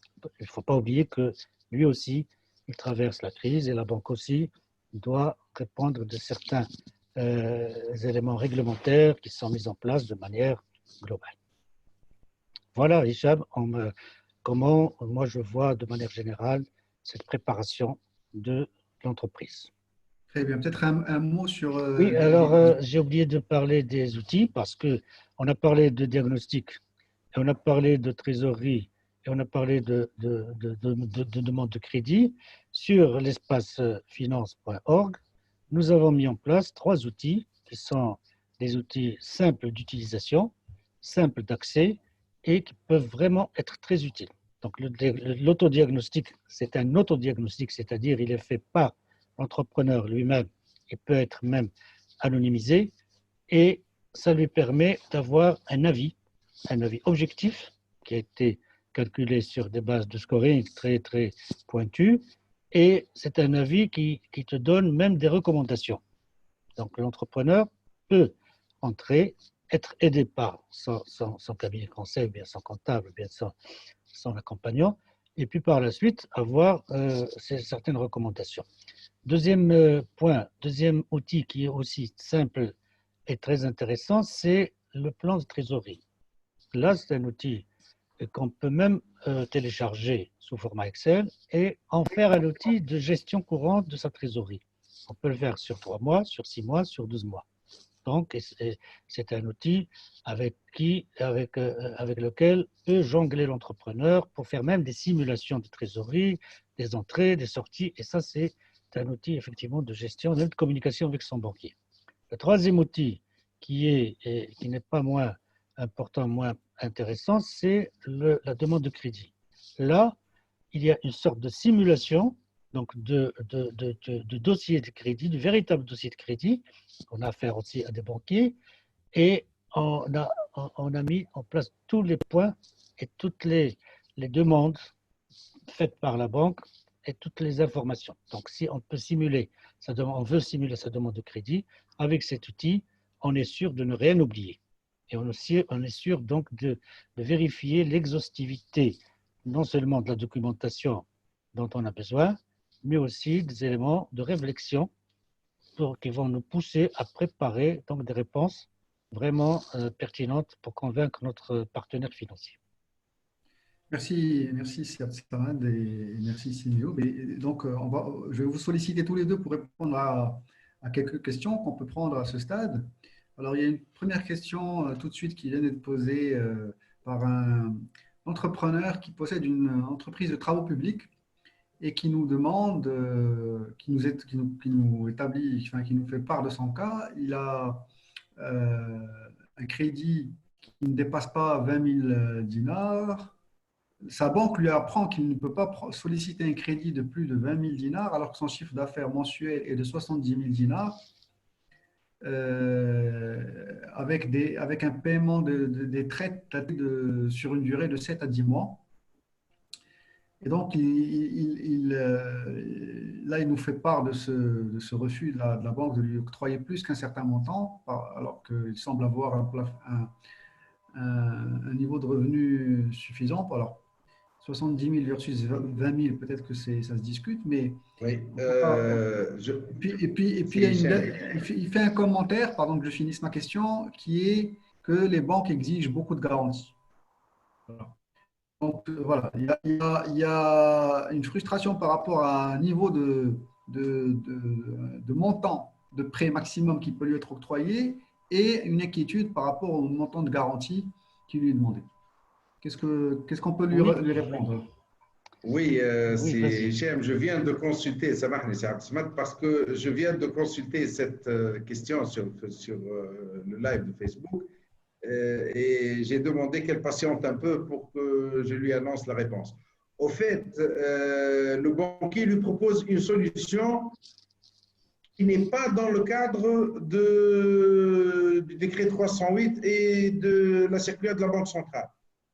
Il ne faut pas oublier que lui aussi, il traverse la crise et la banque aussi doit répondre de certains éléments réglementaires qui sont mis en place de manière globale. Voilà, Hicham, comment moi je vois de manière générale cette préparation de l'entreprise. Très bien. Peut-être un mot sur Oui, alors j'ai oublié de parler des outils parce qu'on a parlé de diagnostic, et on a parlé de trésorerie et on a parlé de demande de crédit. Sur l'espace finance.org, nous avons mis en place 3 outils qui sont des outils simples d'utilisation, simples d'accès et qui peuvent vraiment être très utiles. Donc l'autodiagnostic, c'est un autodiagnostic, c'est-à-dire il est fait par l'entrepreneur lui-même, il peut être même anonymisé et ça lui permet d'avoir un avis objectif qui a été calculé sur des bases de scoring très, très pointues. Et c'est un avis qui te donne même des recommandations. Donc l'entrepreneur peut entrer, être aidé par son cabinet conseil, bien son comptable, bien son accompagnant, et puis par la suite avoir certaines recommandations. Deuxième point, deuxième outil qui est aussi simple et très intéressant, c'est le plan de trésorerie. Là, c'est un outil qu'on peut même télécharger sous format Excel et en faire un outil de gestion courante de sa trésorerie. On peut le faire sur 3 mois, sur 6 mois, sur 12 mois. Donc, c'est un outil avec lequel peut jongler l'entrepreneur pour faire même des simulations de trésorerie, des entrées, des sorties. Et ça, c'est un outil effectivement de gestion, de communication avec son banquier. Le troisième outil qui n'est pas moins important, moins intéressant, c'est la demande de crédit. Là, il y a une sorte de simulation donc de dossier de crédit, du véritable dossier de crédit. On a affaire aussi à des banquiers et on a mis en place tous les points et toutes les demandes faites par la banque et toutes les informations. Donc, si on peut simuler, on veut simuler sa demande de crédit, avec cet outil, on est sûr de ne rien oublier. Et on est sûr donc de vérifier l'exhaustivité non seulement de la documentation dont on a besoin, mais aussi des éléments de réflexion qui vont nous pousser à préparer donc des réponses vraiment pertinentes pour convaincre notre partenaire financier. Merci Samad et merci Silvio. Donc, je vais vous solliciter tous les deux pour répondre à quelques questions qu'on peut prendre à ce stade. Alors, il y a une première question tout de suite qui vient d'être posée par un entrepreneur qui possède une entreprise de travaux publics et qui nous demande, qui nous établit, enfin, qui nous fait part de son cas. Il a un crédit qui ne dépasse pas 20 000 dinars sa banque lui apprend qu'il ne peut pas solliciter un crédit de plus de 20 000 dinars alors que son chiffre d'affaires mensuel est de 70 000 dinars, avec un paiement des traites sur une durée de 7 à 10 mois. Et donc, là, il nous fait part de ce refus de la banque de lui octroyer plus qu'un certain montant, alors qu'il semble avoir un niveau de revenu suffisant. Alors, 70 000 versus 20 000, peut-être que ça se discute, mais Oui, et puis il fait un commentaire, pardon que je finisse ma question, qui est que les banques exigent beaucoup de garanties. Voilà. Donc voilà, il y a une frustration par rapport à un niveau de montant de prêt maximum qui peut lui être octroyé et une inquiétude par rapport au montant de garantie qui lui est demandé. Qu'est-ce qu'on peut lui Oui, répondre? Oui, oui, c'est vas-y. Hichem, je viens de consulter, ça marche, c'est Abdesmat, parce que je viens de consulter cette question sur le live de Facebook et j'ai demandé qu'elle patiente un peu pour que je lui annonce la réponse. Au fait, le banquier lui propose une solution qui n'est pas dans le cadre du décret 308 et de la circulaire de la Banque centrale.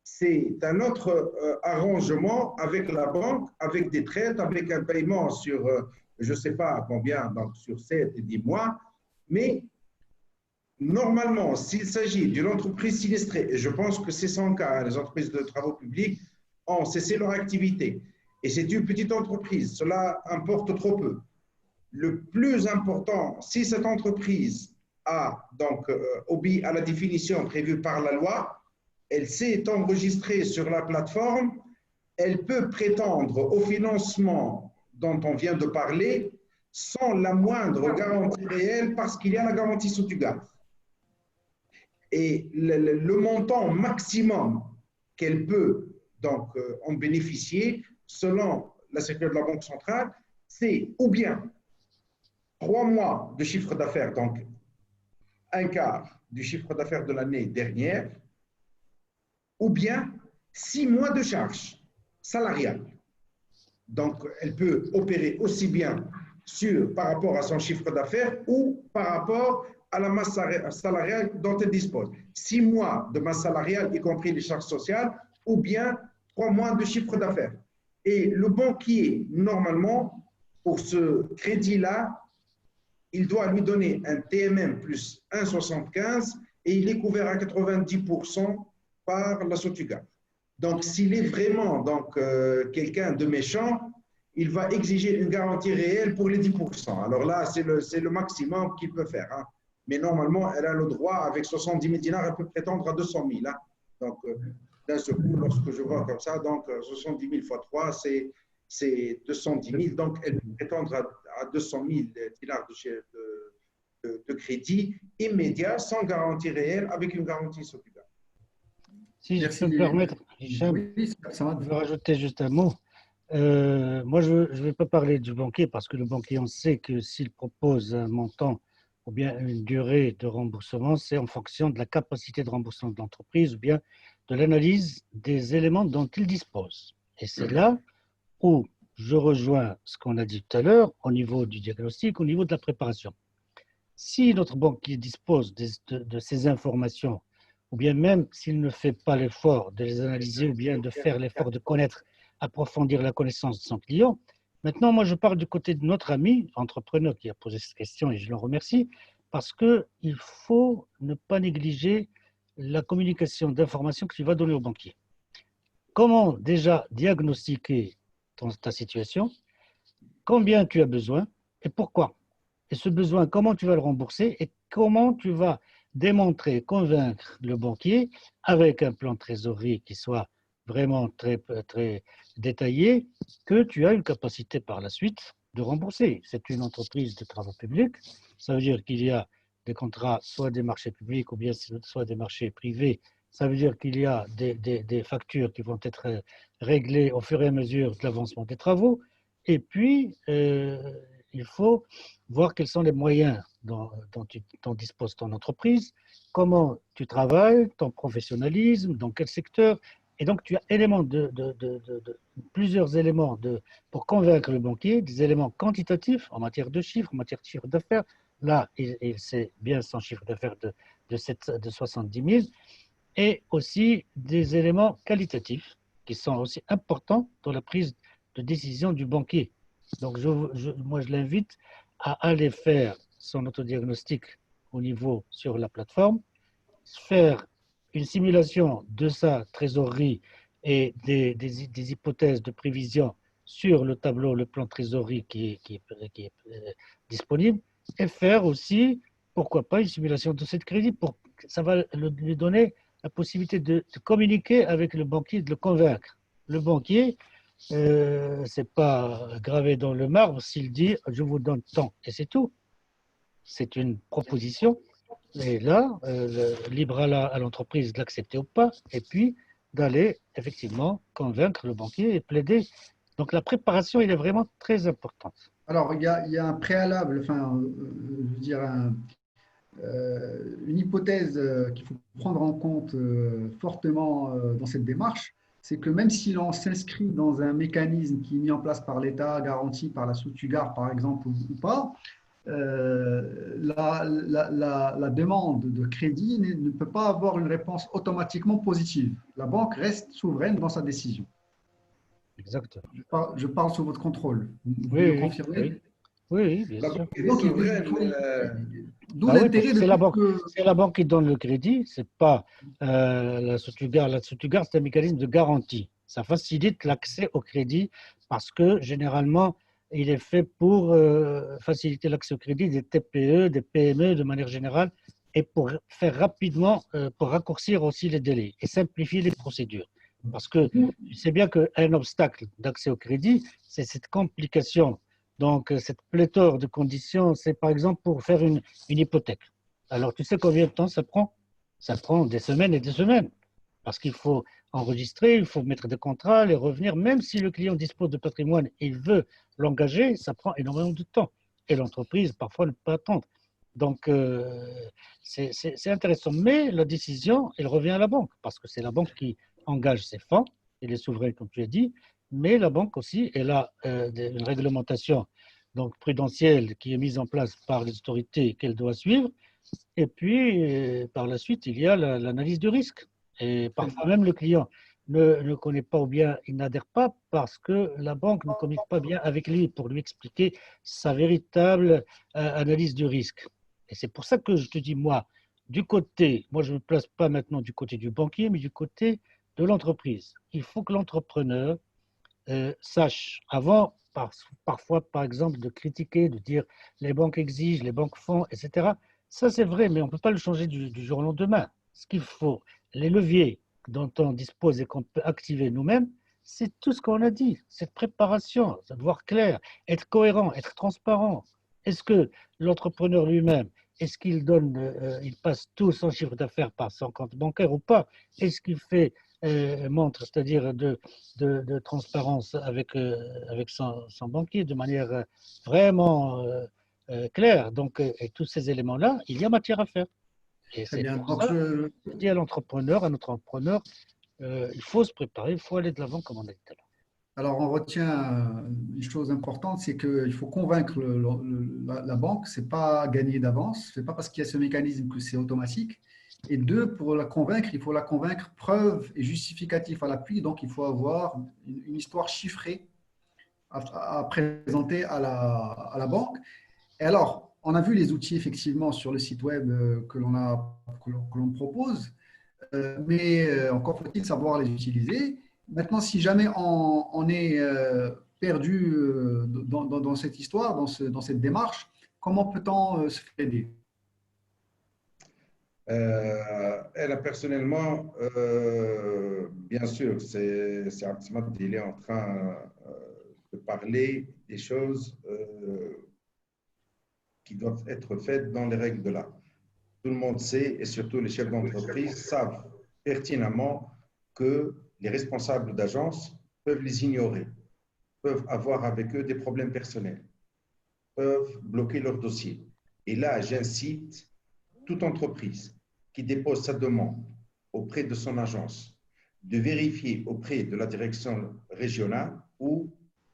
C'est un autre arrangement avec la banque, avec des traites, avec un paiement sur, je ne sais pas combien, donc sur 7 et 10 mois. Mais normalement, s'il s'agit d'une entreprise sinistrée, et je pense que c'est son cas, les entreprises de travaux publics ont cessé leur activité, et c'est une petite entreprise, cela importe trop peu. Le plus important, si cette entreprise a donc obéi à la définition prévue par la loi, elle s'est enregistrée sur la plateforme, elle peut prétendre au financement dont on vient de parler sans la moindre garantie réelle parce qu'il y a la garantie sous tugar. Et le montant maximum qu'elle peut donc en bénéficier, selon la circulaire de la Banque centrale, c'est ou bien 3 mois de chiffre d'affaires, donc un quart du chiffre d'affaires de l'année dernière, ou bien 6 mois de charges salariales. Donc, elle peut opérer aussi bien par rapport à son chiffre d'affaires ou par rapport à la masse salariale dont elle dispose. 6 mois de masse salariale, y compris les charges sociales, ou bien 3 mois de chiffre d'affaires. Et le banquier, normalement, pour ce crédit-là, il doit lui donner un TMM plus 1,75 et il est couvert à 90% par la Sotuga. Donc, s'il est vraiment quelqu'un de méchant, il va exiger une garantie réelle pour les 10%. Alors là, c'est le maximum qu'il peut faire. Hein. Mais normalement, elle a le droit, avec 70 000 dinars, elle peut prétendre à 200 000. Hein. Donc, d'un seul coup, lorsque je vois comme ça, donc 70 000 fois 3, c'est 210 000. Donc, elle peut prétendre à 200 000 dinars de crédit immédiat, sans garantie réelle, avec une garantie Sotuga. Si je Merci. peux me permettre, Hicham, Oui, ça va. je veux rajouter juste un mot. Moi, je ne vais pas parler du banquier parce que le banquier, on sait que s'il propose un montant ou bien une durée de remboursement, c'est en fonction de la capacité de remboursement de l'entreprise ou bien de l'analyse des éléments dont il dispose. Et c'est là où je rejoins ce qu'on a dit tout à l'heure au niveau du diagnostic, au niveau de la préparation. Si notre banquier dispose de ces informations, ou bien même s'il ne fait pas l'effort de les analyser ou bien de faire l'effort de connaître, approfondir la connaissance de son client. Maintenant, moi, je parle du côté de notre ami entrepreneur qui a posé cette question et je l'en remercie parce qu'il faut ne pas négliger la communication d'informations que tu vas donner au banquier. Comment déjà diagnostiquer ta situation, combien tu as besoin et pourquoi. Et ce besoin, comment tu vas le rembourser et comment tu vas démontrer, convaincre le banquier avec un plan de trésorerie qui soit vraiment très, très détaillé, que tu as une capacité par la suite de rembourser. C'est une entreprise de travaux publics, ça veut dire qu'il y a des contrats, soit des marchés publics ou bien soit des marchés privés. Ça veut dire qu'il y a des factures qui vont être réglées au fur et à mesure de l'avancement des travaux. Et puis, il faut voir quels sont les moyens dont dispose ton entreprise, comment tu travailles, ton professionnalisme, dans quel secteur, Et donc, tu as plusieurs éléments pour convaincre le banquier, des éléments quantitatifs en matière de chiffres, en matière de chiffre d'affaires. Là, il sait bien son chiffre d'affaires de 70 000, et aussi des éléments qualitatifs qui sont aussi importants dans la prise de décision du banquier. Donc, moi, je l'invite à aller faire son autodiagnostic au niveau sur la plateforme, faire une simulation de sa trésorerie et des hypothèses de prévision sur le tableau, le plan trésorerie qui est disponible, et faire aussi, pourquoi pas, une simulation de cette crédit. Ça va lui donner la possibilité de communiquer avec le banquier, de le convaincre. Le banquier, c'est pas gravé dans le marbre s'il dit je vous donne tant et c'est tout. C'est une proposition et là, libre à l'entreprise de l'accepter ou pas, et puis d'aller effectivement convaincre le banquier et plaider. Donc la préparation, elle est vraiment très importante. Alors, il y a un préalable, enfin, je veux dire, une hypothèse qu'il faut prendre en compte fortement dans cette démarche, c'est que même si l'on s'inscrit dans un mécanisme qui est mis en place par l'État, garanti par la Sotugar, par exemple, ou pas, la demande de crédit ne peut pas avoir une réponse automatiquement positive. La banque reste souveraine dans sa décision. Exactement. Je parle sous votre contrôle. Vous Oui, le oui, confirmez? oui, oui, bien La sûr. banque est Donc, souveraine. d'où Bah oui, parce l'intérêt que de tout que… c'est la banque qui donne le crédit, c'est pas la Sotugar. La Sotugar, c'est un mécanisme de garantie. Ça facilite l'accès au crédit parce que généralement, il est fait pour faciliter l'accès au crédit des TPE, des PME de manière générale et pour faire rapidement, pour raccourcir aussi les délais et simplifier les procédures. Parce que tu sais bien qu'un obstacle d'accès au crédit, c'est cette complication. Donc, cette pléthore de conditions, c'est par exemple pour faire une hypothèque. Alors, tu sais combien de temps ça prend? Ça prend des semaines et des semaines. Parce qu'il faut enregistrer, il faut mettre des contrats, les revenir. Même si le client dispose de patrimoine et il veut l'engager, ça prend énormément de temps. Et l'entreprise, parfois, ne peut pas attendre. Donc, c'est intéressant. Mais la décision, elle revient à la banque. Parce que c'est la banque qui engage ses fonds. Il est souverain, comme tu as dit. Mais la banque aussi, elle a une réglementation donc prudentielle qui est mise en place par les autorités qu'elle doit suivre. Et puis, par la suite, il y a l'analyse du risque. Et parfois même, le client ne connaît pas ou bien il n'adhère pas parce que la banque ne communique pas bien avec lui pour lui expliquer sa véritable analyse du risque. Et c'est pour ça que je te dis, moi, moi je ne me place pas maintenant du côté du banquier, mais du côté de l'entreprise. Il faut que l'entrepreneur sache, avant, parfois, par exemple, de critiquer, de dire les banques exigent, les banques font, etc. Ça, c'est vrai, mais on ne peut pas le changer du jour au lendemain. Ce qu'il faut, les leviers dont on dispose et qu'on peut activer nous-mêmes, c'est tout ce qu'on a dit, cette préparation, voir clair, être cohérent, être transparent. Est-ce que l'entrepreneur lui-même, est-ce qu'il il passe tout son chiffre d'affaires par son compte bancaire ou pas? Est-ce qu'il fait montre, c'est-à-dire de transparence avec son banquier de manière vraiment claire. Donc, et tous ces éléments-là, il y a matière à faire. Et Très c'est bien. pour Donc, ça que je dis à l'entrepreneur, à notre entrepreneur, il faut se préparer, il faut aller de l'avant comme on a dit tout à l'heure. alors, on retient une chose importante, c'est qu'il faut convaincre la banque. Ce n'est pas gagné d'avance. Ce n'est pas parce qu'il y a ce mécanisme que c'est automatique. Et deux, pour la convaincre, il faut la convaincre preuve et justificatif à l'appui. Donc, il faut avoir une histoire chiffrée à présenter à la banque. Et alors, on a vu les outils effectivement sur le site web que l'on propose, mais encore faut-il savoir les utiliser. Maintenant, si jamais on est perdu dans cette histoire, dans cette démarche, comment peut-on se faire aider? Elle a personnellement, bien sûr, c'est Abdessamad, il est en train de parler des choses qui doivent être faites dans les règles de l'art. Tout le monde sait, et surtout les chefs d'entreprise, savent pertinemment que les responsables d'agence peuvent les ignorer, peuvent avoir avec eux des problèmes personnels, peuvent bloquer leur dossier. Et là, j'incite toute entreprise qui dépose sa demande auprès de son agence de vérifier auprès de la direction régionale ou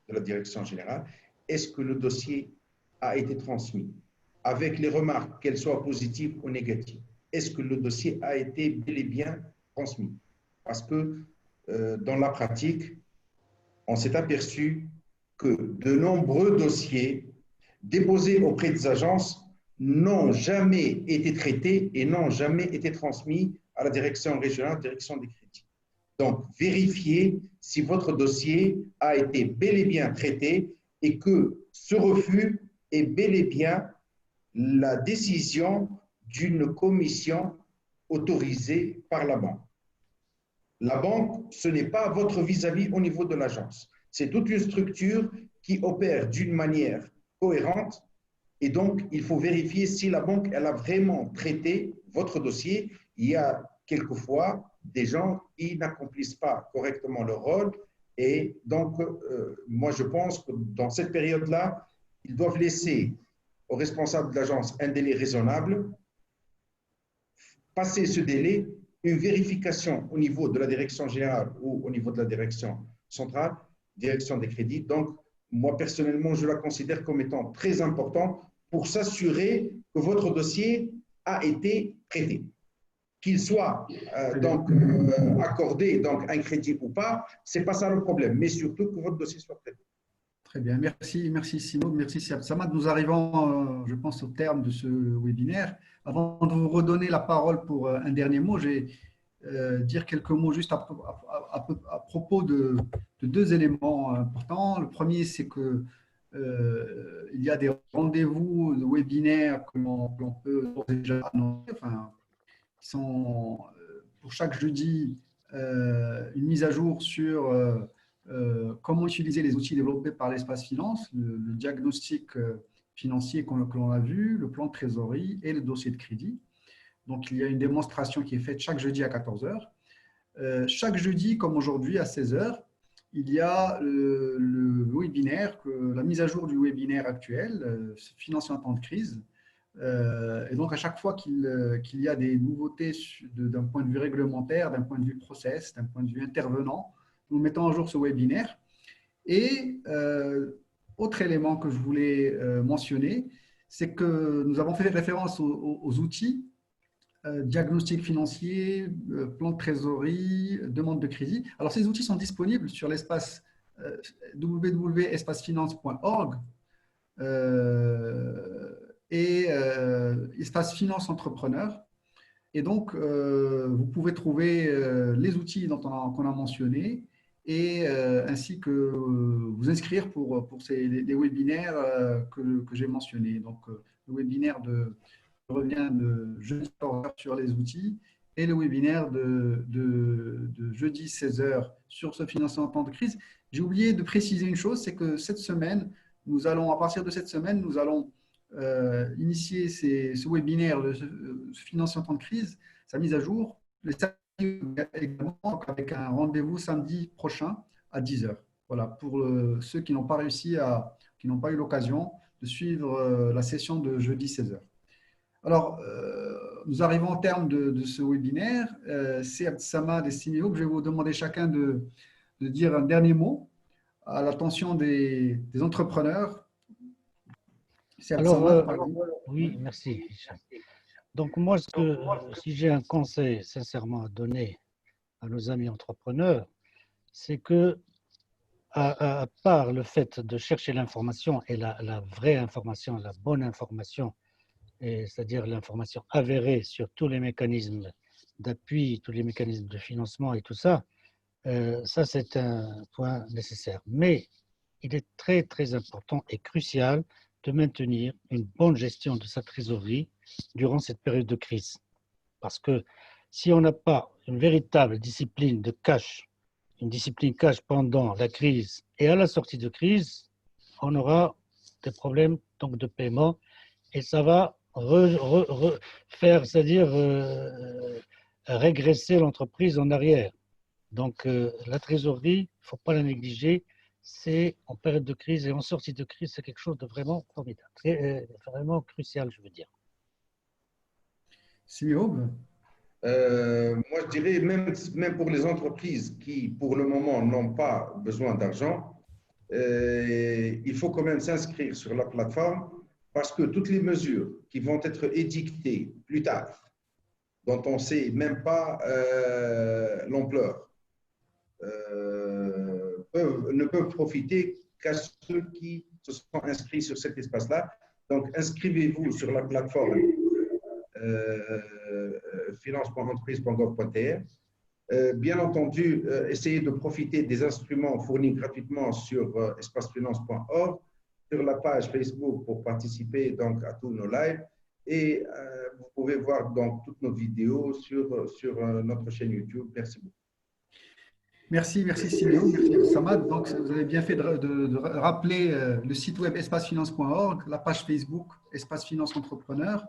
de la direction générale, est-ce que le dossier a été transmis, avec les remarques, qu'elles soient positives ou négatives. Est-ce que le dossier a été bel et bien transmis? Parce que dans la pratique, on s'est aperçu que de nombreux dossiers déposés auprès des agences n'ont jamais été traités et n'ont jamais été transmis à la direction régionale, direction des crédits. Donc, vérifiez si votre dossier a été bel et bien traité et que ce refus est bel et bien la décision d'une commission autorisée par la banque. La banque, ce n'est pas votre vis-à-vis au niveau de l'agence. C'est toute une structure qui opère d'une manière cohérente et donc il faut vérifier si la banque elle a vraiment traité votre dossier. Il y a quelquefois des gens qui n'accomplissent pas correctement leur rôle et donc moi je pense que dans cette période-là, ils doivent laisser aux responsables de l'agence un délai raisonnable, passer ce délai, une vérification au niveau de la direction générale ou au niveau de la direction centrale, direction des crédits. Donc, moi, personnellement, je la considère comme étant très importante pour s'assurer que votre dossier a été traité. Qu'il soit accordé donc, un crédit ou pas, ce n'est pas ça le problème, mais surtout que votre dossier soit traité. Très bien, merci Simo, merci Siab Samad. Nous arrivons, je pense, au terme de ce webinaire. Avant de vous redonner la parole pour un dernier mot, je vais dire quelques mots juste à propos de deux éléments importants. Le premier, c'est que il y a des rendez-vous de webinaires que l'on peut déjà annoncer, enfin, qui sont pour chaque jeudi une mise à jour sur comment utiliser les outils développés par l'Espace Finance, le diagnostic financier que l'on a vu, le plan de trésorerie et le dossier de crédit. Donc, il y a une démonstration qui est faite chaque jeudi à 14 heures. Chaque jeudi, comme aujourd'hui, à 16 heures, il y a le webinaire, la mise à jour du webinaire actuel, Financer en temps de crise. Et donc, à chaque fois qu'il y a des nouveautés d'un point de vue réglementaire, d'un point de vue process, d'un point de vue intervenant, nous mettons à jour ce webinaire. Et autre élément que je voulais mentionner, c'est que nous avons fait référence aux outils, diagnostic financier, plan de trésorerie, demande de crédit. Alors, ces outils sont disponibles sur l'espace www.espacefinance.org et espace finance entrepreneur. Et donc, vous pouvez trouver les outils qu'on a mentionnés et ainsi que vous inscrire pour les webinaires que j'ai mentionnés. Donc, le webinaire revient de jeudi 14h sur les outils et le webinaire de jeudi 16h sur ce financement en temps de crise. J'ai oublié de préciser une chose, c'est que cette semaine, à partir de cette semaine, nous allons initier ce webinaire de financement en temps de crise, sa mise à jour, également avec un rendez-vous samedi prochain à 10h. Voilà, pour ceux qui n'ont pas qui n'ont pas eu l'occasion de suivre la session de jeudi 16h. Alors, nous arrivons au terme de ce webinaire. C'est Abd Samad et Simio que je vais vous demander chacun de dire un dernier mot à l'attention des entrepreneurs. Alors, oui, merci. Donc, moi, si j'ai un conseil sincèrement à donner à nos amis entrepreneurs, c'est que, à part le fait de chercher l'information et la vraie information, la bonne information, c'est-à-dire l'information avérée sur tous les mécanismes d'appui, tous les mécanismes de financement et tout ça, ça c'est un point nécessaire. Mais il est très très important et crucial de maintenir une bonne gestion de sa trésorerie durant cette période de crise. Parce que si on n'a pas une véritable discipline de cash, une discipline cash pendant la crise et à la sortie de crise, on aura des problèmes donc, de paiement et ça va faire, c'est-à-dire régresser l'entreprise en arrière. Donc la trésorerie, il ne faut pas la négliger. C'est en période de crise et en sortie de crise, c'est quelque chose de vraiment formidable, vraiment crucial, je veux dire. Simio. Moi, je dirais même pour les entreprises qui, pour le moment, n'ont pas besoin d'argent, il faut quand même s'inscrire sur la plateforme parce que toutes les mesures qui vont être édictées plus tard, dont on ne sait même pas l'ampleur, ne peuvent profiter qu'à ceux qui se sont inscrits sur cet espace-là. Donc, inscrivez-vous sur la plateforme finance.entreprise.gov.tr. Bien entendu, essayez de profiter des instruments fournis gratuitement sur espacefinance.org, sur la page Facebook pour participer donc à tous nos lives. Et vous pouvez voir donc toutes nos vidéos sur notre chaîne YouTube. Merci beaucoup. Merci Siméon, merci Samad. Donc, vous avez bien fait de rappeler le site web espacefinance.org, la page Facebook Espace Finance Entrepreneur,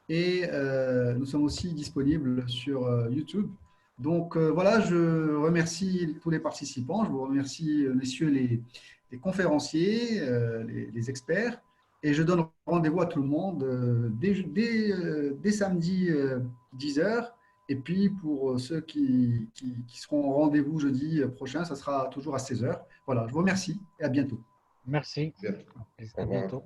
et nous sommes aussi disponibles sur YouTube. Donc voilà, je remercie tous les participants, je vous remercie messieurs les conférenciers, les experts, et je donne rendez-vous à tout le monde dès samedi 10h. Et puis, pour ceux qui seront au rendez-vous jeudi prochain, ça sera toujours à 16h. Voilà, je vous remercie et à bientôt. Merci. Bientôt. À bientôt.